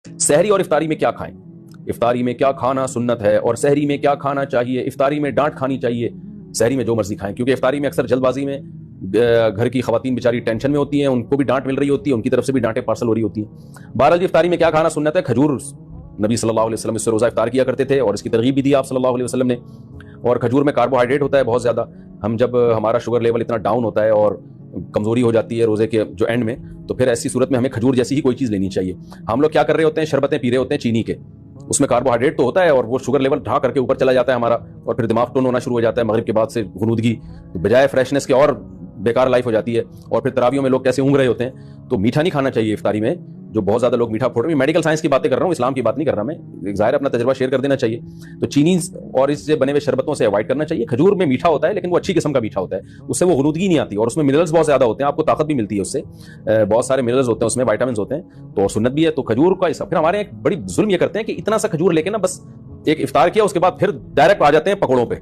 سحری اور افطاری میں کیا کھائیں؟ افطاری میں کیا کھانا سنت ہے اور سحری میں کیا کھانا چاہیے؟ افطاری میں ڈانٹ کھانی چاہیے، سحری میں جو مرضی کھائیں، کیونکہ افطاری میں اکثر جلد بازی میں گھر کی خواتین بیچاری ٹینشن میں ہوتی ہیں، ان کو بھی ڈانٹ مل رہی ہوتی ہے، ان کی طرف سے بھی ڈانٹیں پارسل ہو رہی ہوتی ہیں۔ بہرحال جی افطاری میں کیا کھانا سنت ہے؟ کھجور، نبی صلی اللہ علیہ وسلم اس سے روزہ افطار کیا کرتے تھے اور اس کی ترغیب بھی دی آپ صلی اللہ علیہ وسلم نے۔ اور کھجور میں کاربوہائیڈریٹ ہوتا ہے بہت زیادہ، ہم جب ہمارا شوگر لیول اتنا ڈاؤن ہوتا ہے اور کمزوری ہو جاتی ہے روزے کے جو اینڈ میں، تو پھر ایسی صورت میں ہمیں کھجور جیسی ہی کوئی چیز لینی چاہیے۔ ہم لوگ کیا کر رہے ہوتے ہیں؟ شربتیں پی رہے ہوتے ہیں چینی کے، اس میں کاربوہائیڈریٹ تو ہوتا ہے اور وہ شوگر لیول ڈھا کر کے اوپر چلا جاتا ہے ہمارا، اور پھر دماغ ٹون ہونا شروع ہو جاتا ہے، مغرب کے بعد سے غنودگی بجائے فریشنس کے اور بیکار لائف ہو جاتی ہے، اور پھر تراویحوں میں لوگ کیسے اونگ رہے ہوتے ہیں۔ تو میٹھا نہیں کھانا چاہیے افطاری میں، جو بہت زیادہ لوگ میٹھا پھوڑ رہے ہیں۔ میڈیکل سائنس کی باتیں کر رہا ہوں، اسلام کی بات نہیں کر رہا میں، ظاہر اپنا تجربہ شیئر کر دینا چاہیے۔ تو چینی اور اس سے بنے ہوئے شربتوں سے اوائڈ کرنا چاہیے۔ کھجور میں میٹھا ہوتا ہے لیکن وہ اچھی قسم کا میٹھا ہوتا ہے، اس سے وہ غنودگی نہیں آتی، اور اس میں منرلز بہت زیادہ ہوتے ہیں، آپ کو طاقت بھی ملتی ہے اس سے، بہت سارے منرلز ہوتے ہیں اس میں، وائٹامنز ہوتے ہیں، تو سنت بھی ہے۔ تو کھجور کا حصہ، پھر ہمارے ایک بڑی ظلم یہ کرتے ہیں کہ اتنا سا کھجور لے کے نا بس ایک افطار کیا، اس کے بعد پھر ڈائریکٹ آ جاتے ہیں پکوڑوں پہ۔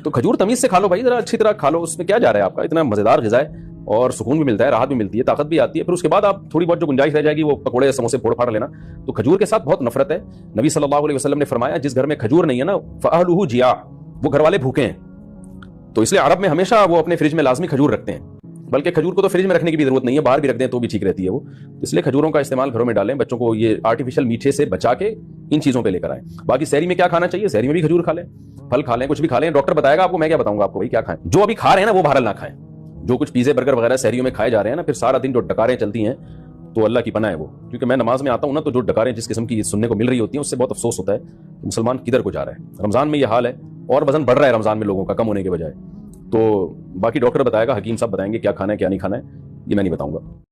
تو کھجور تمیز سے کھا لو بھائی، ذرا اچھی طرح کھا لو، اس میں کیا جا رہا ہے آپ کا، اتنا مزیدار غذا ہے اور سکون بھی ملتا ہے، راحت بھی ملتی ہے، طاقت بھی آتی ہے۔ پھر اس کے بعد آپ تھوڑی بہت جو گنجائش رہ جائے گی وہ پکوڑے سموسے پھوڑ پھاڑ لینا۔ تو کھجور کے ساتھ بہت نفرت ہے۔ نبی صلی اللہ علیہ وسلم نے فرمایا جس گھر میں کھجور نہیں ہے نا فأہلہ جیاع، وہ گھر والے بھوکے ہیں۔ تو اس لیے عرب میں ہمیشہ وہ اپنے فریج میں لازمی کھجور رکھتے ہیں، بلکہ کھجور کو تو فریج میں رکھنے کی بھی ضرورت نہیں ہے، باہر بھی رکھ دیں تو بھی ٹھیک رہتی ہے وہ۔ اس لیے کھجوروں کا استعمال گھروں میں ڈالیں، بچوں کو یہ آرٹیفیشل میٹھے سے بچا کے ان چیزوں پہ لے کر آئیں۔ باقی سحری میں کیا کھانا چاہیے؟ سحری میں بھی کھجور کھا لیں، پھل کھا لیں، کچھ بھی کھا لیں، ڈاکٹر بتائے گا آپ کو، میں کیا بتاؤں گا آپ کو بھائی کیا کھائیں۔ جو ابھی کھا رہے ہیں نا وہ بہرحال نہ کھائیں، جو کچھ پیزے برگر وغیرہ سحریوں میں کھائے جا رہے ہیں نا، پھر سارا دن جو ڈکاریں چلتی ہیں تو اللہ کی پناہ ہے وہ، کیونکہ میں نماز میں آتا ہوں نا تو جو ڈکاریں جس قسم کی سننے کو مل رہی ہوتی ہیں اس سے بہت افسوس ہوتا ہے کہ مسلمان کدھر کو جا رہا ہے۔ رمضان میں یہ حال ہے اور وزن بڑھ رہا ہے رمضان میں لوگوں کا کم ہونے کے بجائے۔ تو باقی ڈاکٹر بتائے گا، حکیم صاحب بتائیں گے کیا کھانا ہے کیا نہیں کھانا ہے، یہ میں نہیں بتاؤں گا۔